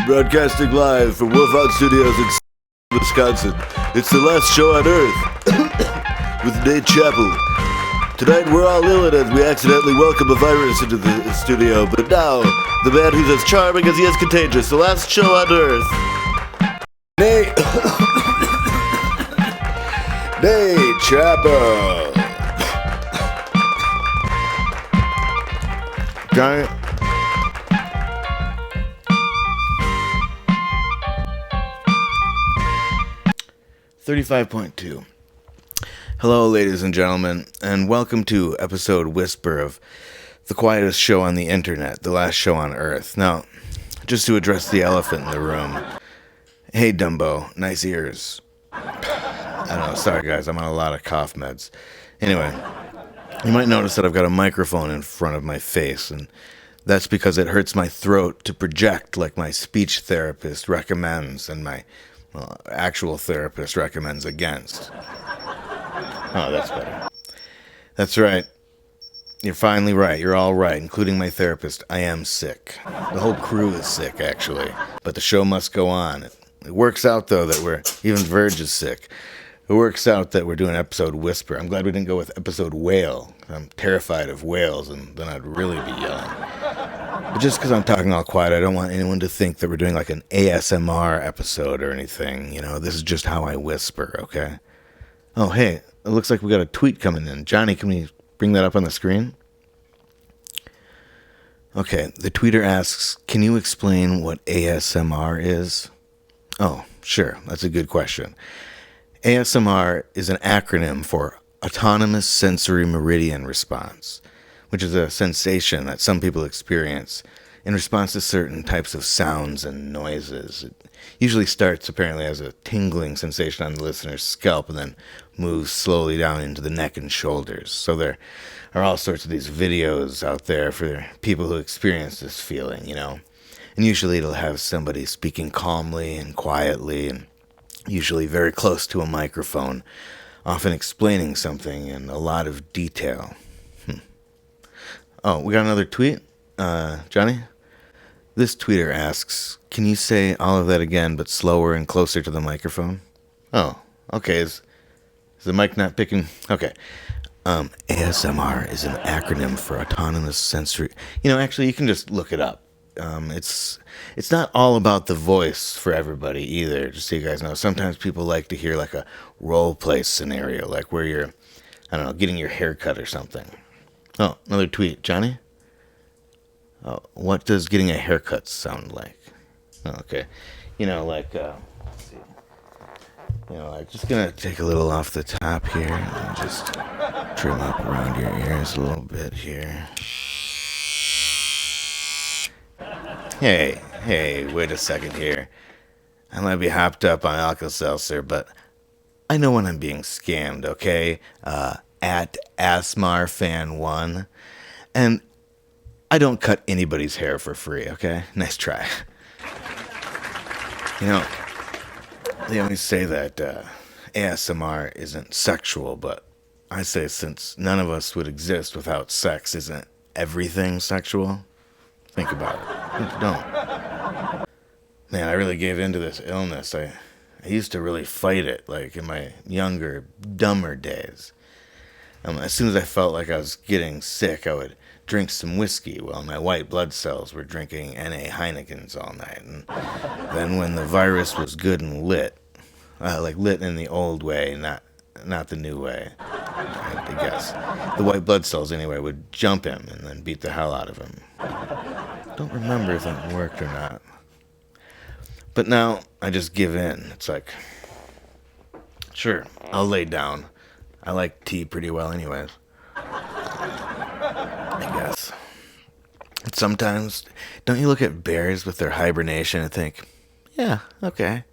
Broadcasting live from Wolf Studios in Wisconsin. It's the last show on Earth with Nate Chappell. Tonight we're all ill as we accidentally welcome a virus into the studio, but now the man who's as charming as he is contagious. The last show on Earth. Nate. Nate Chappell. Giant. $35.2. Hello, ladies and gentlemen, and welcome to episode Whisper of the quietest show on the internet, the last show on Earth. Now, just to address the elephant in the room. Hey, Dumbo, nice ears. I don't know, sorry guys, I'm on a lot of cough meds. Anyway, you might notice that I've got a microphone in front of my face, and that's because it hurts my throat to project like my speech therapist recommends and my actual therapist recommends against. Oh, that's better. That's right. You're finally right. You're all right, including my therapist. I am sick. The whole crew is sick, actually. But the show must go on. It works out, though, that even Verge is sick. It works out that we're doing episode Whisper. I'm glad we didn't go with episode Wail. I'm terrified of whales, and then I'd really be yelling. But just because I'm talking all quiet, I don't want anyone to think that we're doing like an ASMR episode or anything. You know, this is just how I whisper, okay? Oh, hey, it looks like we got a tweet coming in. Johnny, can we bring that up on the screen? Okay, the tweeter asks, can you explain what ASMR is? Oh, sure, that's a good question. ASMR is an acronym for Autonomous Sensory Meridian Response, which is a sensation that some people experience in response to certain types of sounds and noises. It usually starts apparently as a tingling sensation on the listener's scalp and then moves slowly down into the neck and shoulders. So there are all sorts of these videos out there for people who experience this feeling, you know. And usually it'll have somebody speaking calmly and quietly and usually very close to a microphone, often explaining something in a lot of detail. Oh, we got another tweet? Johnny? This tweeter asks, can you say all of that again, but slower and closer to the microphone? Oh, okay. Is the mic not picking? Okay. ASMR is an acronym for Autonomous Sensory... You know, actually, you can just look it up. It's not all about the voice for everybody either, just so you guys know. Sometimes people like to hear like a role play scenario, like where you're, I don't know, getting your hair cut or something. Oh, another tweet. Johnny? Oh, what does getting a haircut sound like? Oh, okay. You know, like, let's see. You know, like, just gonna take a little off the top here and just trim up around your ears a little bit here. Hey, wait a second here. I might be hopped up on Alka-Seltzer, but I know when I'm being scammed, okay? At AsmarFan1. And I don't cut anybody's hair for free, okay? Nice try. You know, they always say that ASMR isn't sexual, but I say since none of us would exist without sex, isn't everything sexual? Think about it. Don't. Man, I really gave in to this illness. I used to really fight it, like in my younger, dumber days. As soon as I felt like I was getting sick, I would drink some whiskey while my white blood cells were drinking N.A. Heinekens all night. And then when the virus was good and lit, like lit in the old way, not the new way, I guess. The white blood cells, anyway, would jump him and then beat the hell out of him. Don't remember if that worked or not. But now, I just give in. It's like, sure, I'll lay down. I like tea pretty well anyways. I guess. And sometimes, don't you look at bears with their hibernation and think, yeah, okay,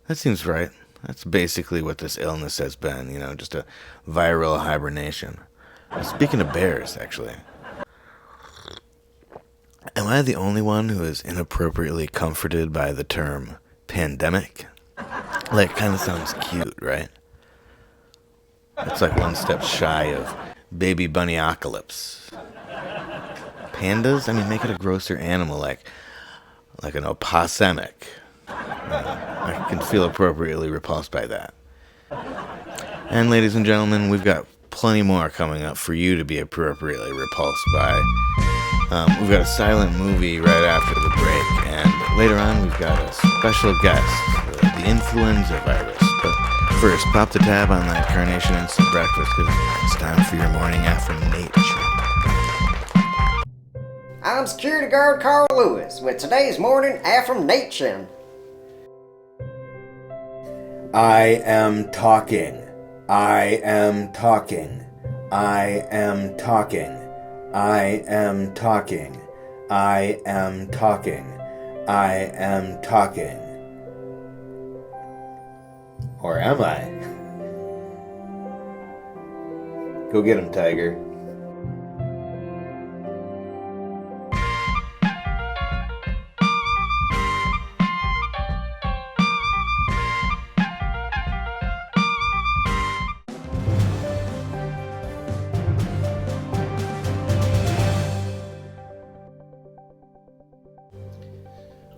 that seems right. That's basically what this illness has been, you know, just a viral hibernation. Speaking of bears, actually. Am I the only one who is inappropriately comforted by the term pandemic? Like, kind of sounds cute, right? It's like one step shy of baby bunny-apocalypse. Pandas? I mean, make it a grosser animal, like like an opossemic. I can feel appropriately repulsed by that. And ladies and gentlemen, we've got plenty more coming up for you to be appropriately repulsed by. We've got a silent movie right after the break, and later on we've got a special guest, the Influenza virus. But first, pop the tab on that Carnation Instant Breakfast, because it's time for your morning affirmation. I'm security guard Carl Lewis with today's morning affirmation. I am talking. I am talking. I am talking. I am talking. I am talking. I am talking. Or am I? Go get him, Tiger.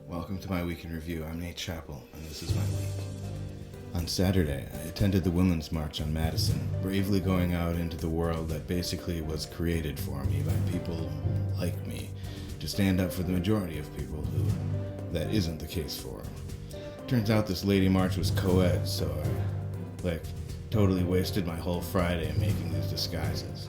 Welcome to my week in review. I'm Nate Chappell, and this is my week. On Saturday, I attended the Women's March on Madison, bravely going out into the world that basically was created for me by people like me, to stand up for the majority of people who that isn't the case for. Turns out this lady march was co-ed, so I, totally wasted my whole Friday making these disguises.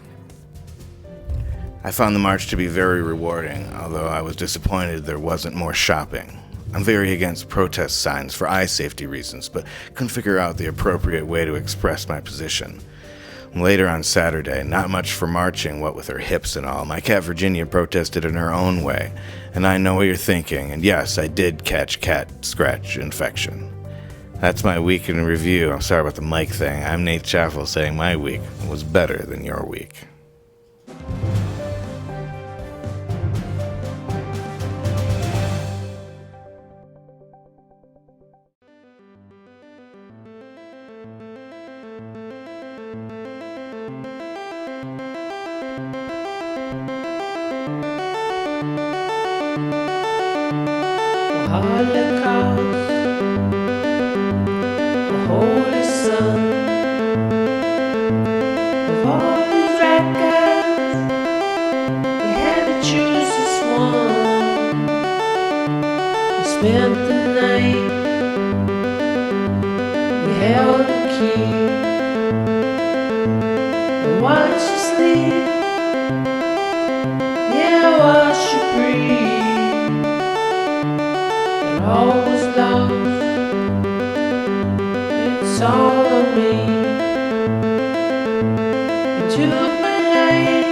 I found the march to be very rewarding, although I was disappointed there wasn't more shopping. I'm very against protest signs for eye safety reasons, but couldn't figure out the appropriate way to express my position. Later on Saturday, not much for marching, what with her hips and all, my cat Virginia protested in her own way. And I know what you're thinking, and yes, I did catch cat scratch infection. That's my week in review. I'm sorry about the mic thing. I'm Nate Chaffel saying my week was better than your week. Holocaust, a holy son of all these records. You had to choose this one. You spent the night, you held the key, and watched you sleep. Yeah, watched you breathe. All was lost, it's all on me. You took my life,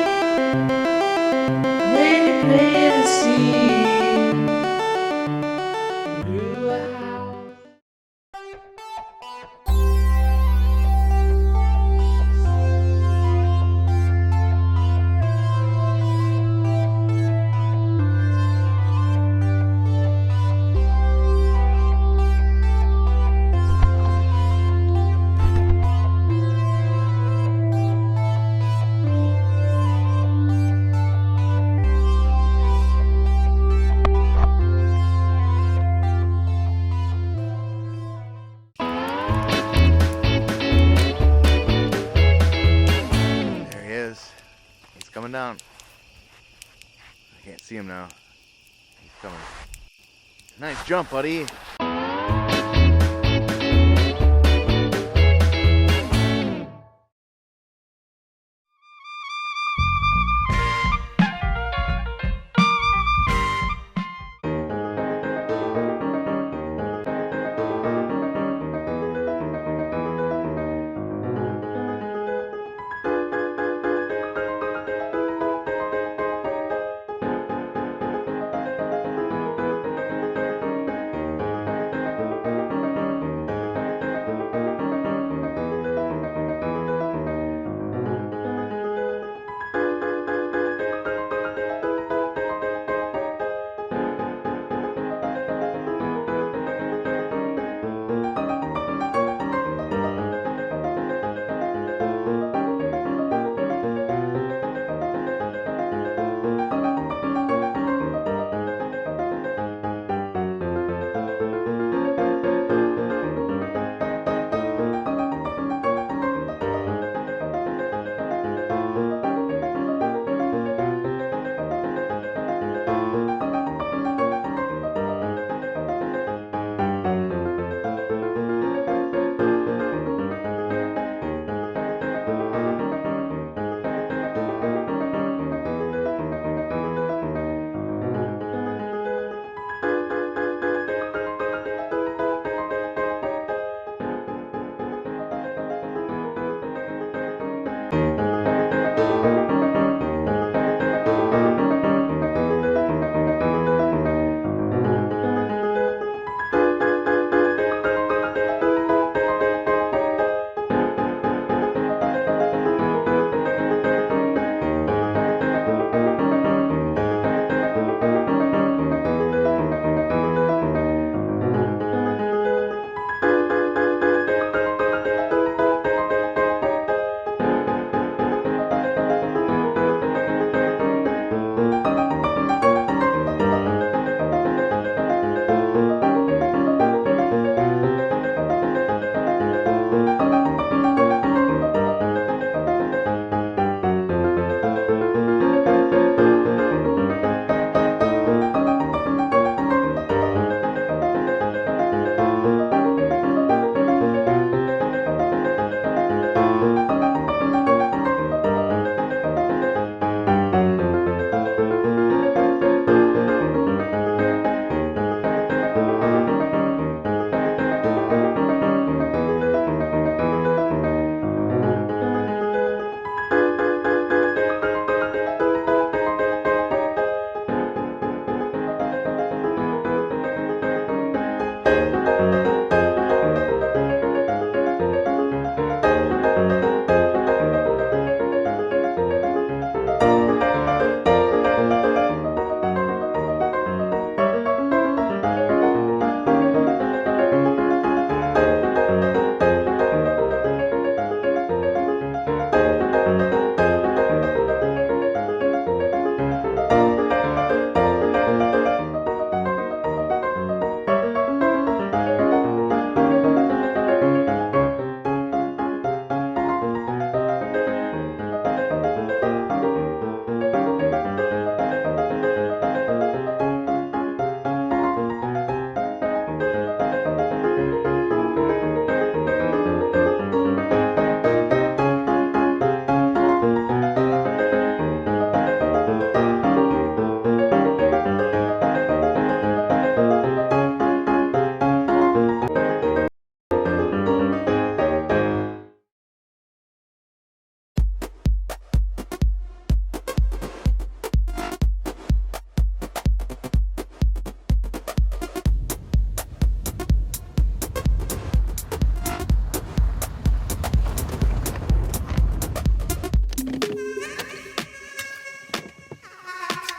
then you planted a seed. You grew a house. Coming down. I can't see him now. He's coming. Nice jump, buddy.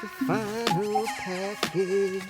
the final package.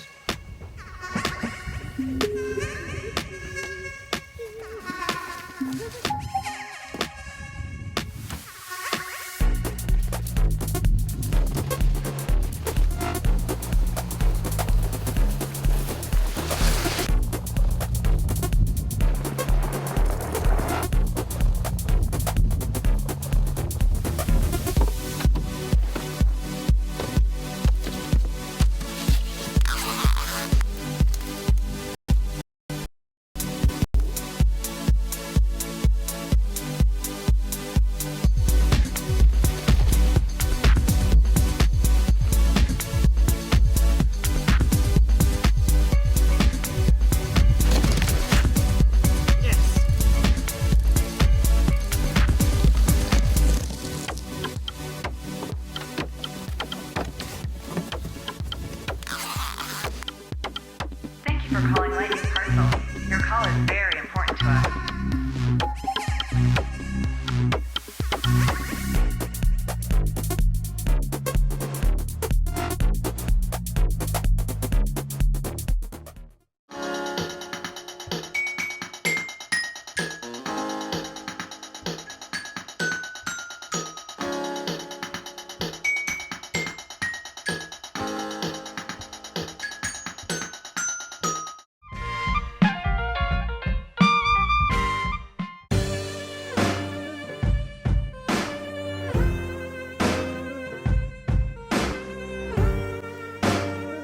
Thank you for calling Lightning Parcel. Your call is very important to us.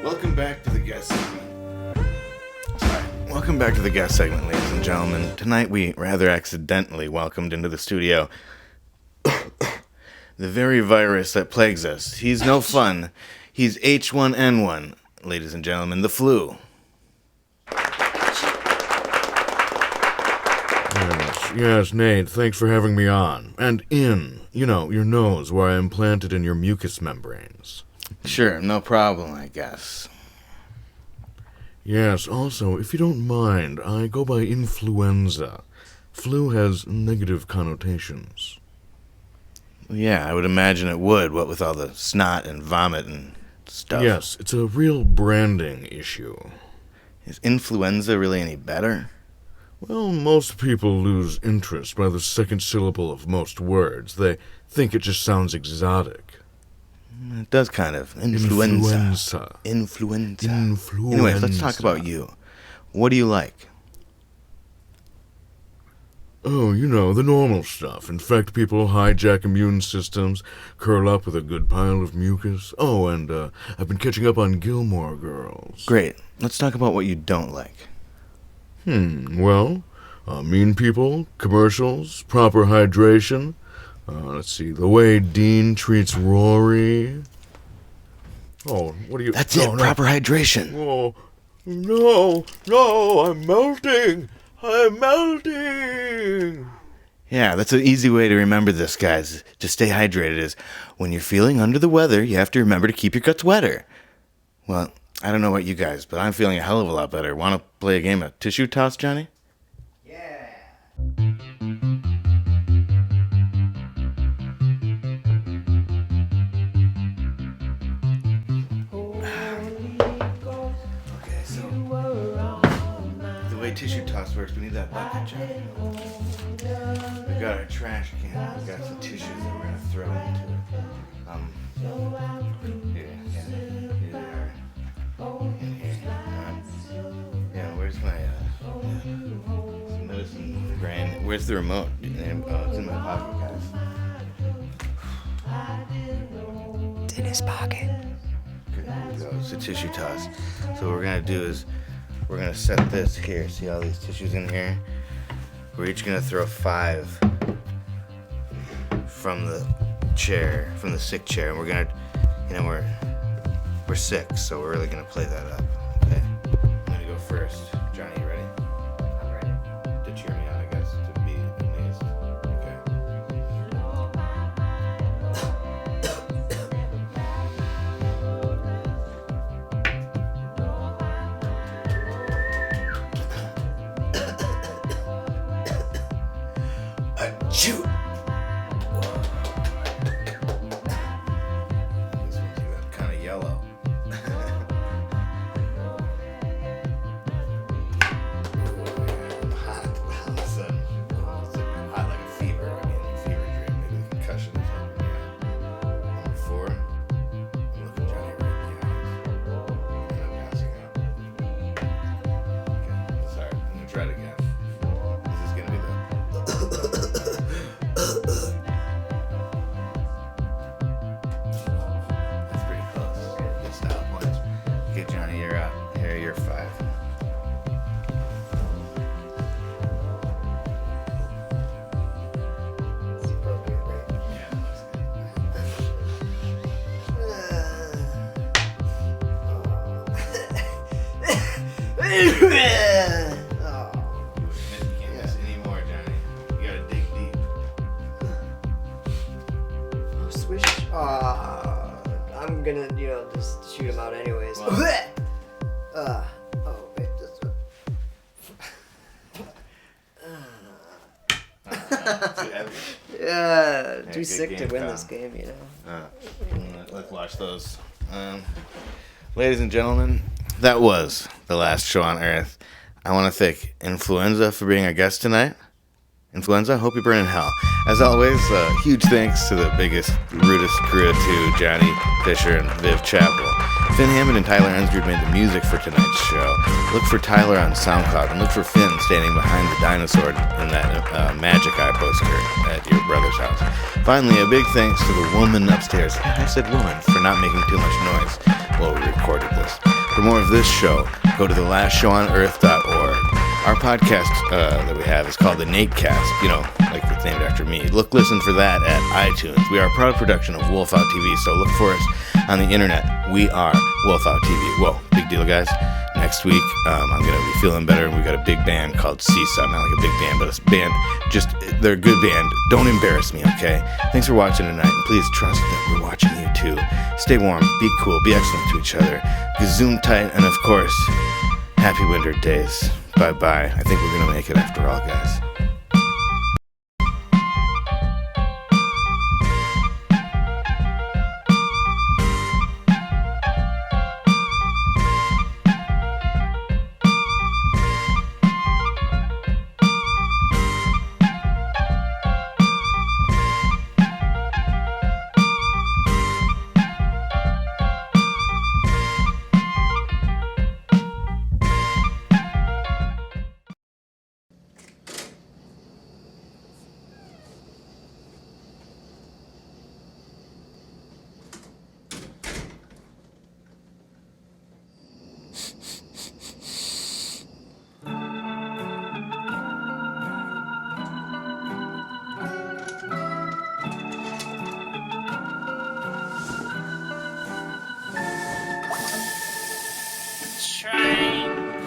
Welcome back to the guest segment. Welcome back to the guest segment, ladies and gentlemen. Tonight we rather accidentally welcomed into the studio the very virus that plagues us. He's no fun. He's H1N1, ladies and gentlemen, the flu. Yes, Nate, thanks for having me on. And your nose, where I implanted in your mucous membranes. Sure, no problem, I guess. Yes, also, if you don't mind, I go by Influenza. Flu has negative connotations. Yeah, I would imagine it would, what with all the snot and vomit and stuff. Yes, it's a real branding issue. Is influenza really any better? Well, most people lose interest by the second syllable of most words. They think it just sounds exotic. It does kind of. Influenza. Influenza. Anyways, let's talk about you. What do you like? Oh, the normal stuff. Infect people, hijack immune systems, curl up with a good pile of mucus. Oh, and I've been catching up on Gilmore Girls. Great. Let's talk about what you don't like. Well, mean people, commercials, proper hydration. Let's see, the way Dean treats Rory. Oh, what are you... That's it, proper hydration. Oh, no, I'm melting. I'm melting. Yeah, that's an easy way to remember this, guys. To stay hydrated is when you're feeling under the weather, you have to remember to keep your guts wetter. Well, I don't know about you guys, but I'm feeling a hell of a lot better. Want to play a game of tissue toss, Johnny? Yeah. Okay, so the way tissue toss works, we need that bucket, Johnny. We got our trash can. We got some tissues that we're gonna throw into it. Here they are. In here. Yeah, where's my some medicine brand? Where's the remote? Oh, it's in my pocket, guys. It's in his pocket. Good. There we go. It's a tissue toss. So what we're gonna do is we're gonna set this here. See all these tissues in here? We're each gonna throw 5 from the chair, from the sick chair, and we're gonna, we're sick, so we're really gonna play that up. Okay. I'm gonna go first. Johnny, you ready? I'm ready. To cheer me on, I guess, to be amazed. Okay. Shoot! This one's kind of yellow. yellow. Hot. All of a sudden, it's like hot like a fever. I mean, a fever dream, maybe a concussion or something. Yeah. Number 4. I'm looking Johnny right in the eyes. And I'm passing out. Okay, sorry. I'm gonna try it again. This is gonna be the. That's pretty close. Good style points. Okay, Johnny, you're out. Here, you're 5. Yeah, looks good. You can't miss any more, Johnny. You gotta dig deep. Swish. I'm gonna, just shoot him out anyways. Well. Oh, wait, this Too heavy. Yeah, too good sick to game, win pal. this game, Let's watch those. Ladies and gentlemen, that was the last show on Earth. I want to thank Influenza for being our guest tonight. Influenza, hope you burn in hell. As always, huge thanks to the biggest, rudest crew of 2, Johnny Fisher and Viv Chappell. Finn Hammond and Tyler Ensgard made the music for tonight's show. Look for Tyler on SoundCloud and look for Finn standing behind the dinosaur in that Magic Eye poster at your brother's house. Finally, a big thanks to the woman upstairs, I said woman, for not making too much noise while we recorded this. For more of this show, go to thelastshowOnEarth.org. Our podcast that we have is called the Natecast, like it's named after me. Listen for that at iTunes. We are a proud production of Wolf Out TV, so look for us on the internet. We are Wolf Out TV. Whoa, big deal, guys. Next week, I'm going to be feeling better, and we got a big band called Seesaw. Not like a big band, but a band. They're a good band. Don't embarrass me, okay? Thanks for watching tonight, and please trust that we're watching you too. Stay warm, be cool, be excellent to each other. Zoom tight, and of course, happy winter days. Bye-bye. I think we're going to make it after all, guys.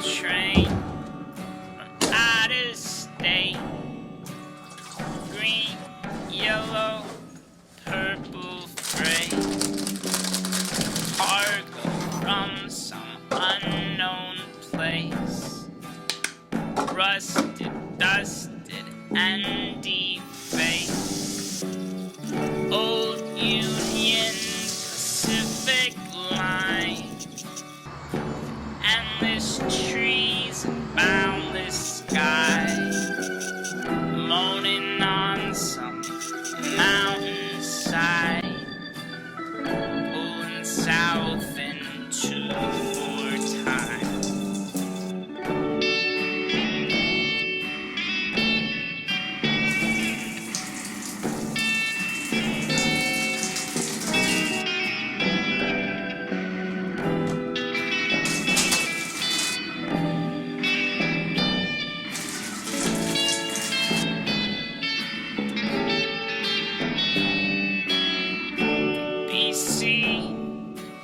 Train from out of state. Green, yellow, purple freight. Cargo from some unknown place. Rusted, dusted, and defaced. Old Union Pacific line. Endless trees and boundless sky, moaning on some mountainside, pulling south into 4 time.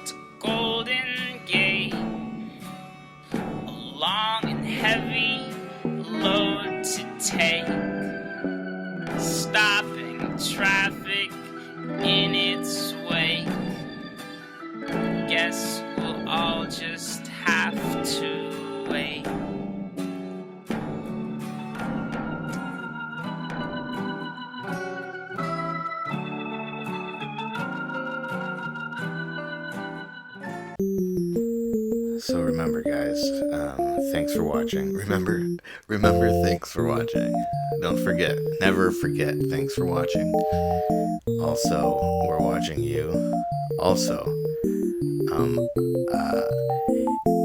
To Golden Gate, a long and heavy load to take, stopping traffic in its way. Guess we'll all just have to wait. So remember, guys, thanks for watching. Remember, thanks for watching. Don't forget, never forget, thanks for watching. Also, we're watching you. Also,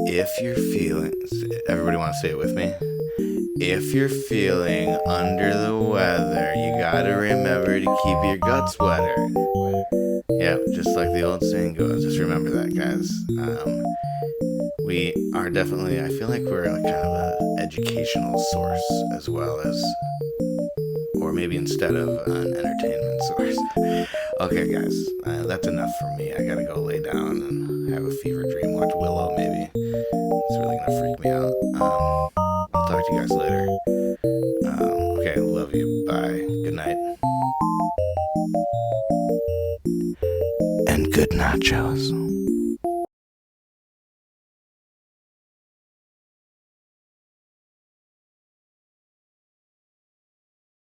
if you're feeling, everybody want to say it with me? If you're feeling under the weather, you gotta remember to keep your guts wetter. Yeah, just like the old saying goes, just remember that, guys. We are definitely, I feel like we're like kind of an educational source as well as, or maybe instead of an entertainment source. Okay, guys, that's enough for me. I gotta go lay down and have a fever dream, watch Willow maybe. It's really gonna freak me out. I'll talk to you guys later. Okay, love you. Bye. Good night. And good nachos.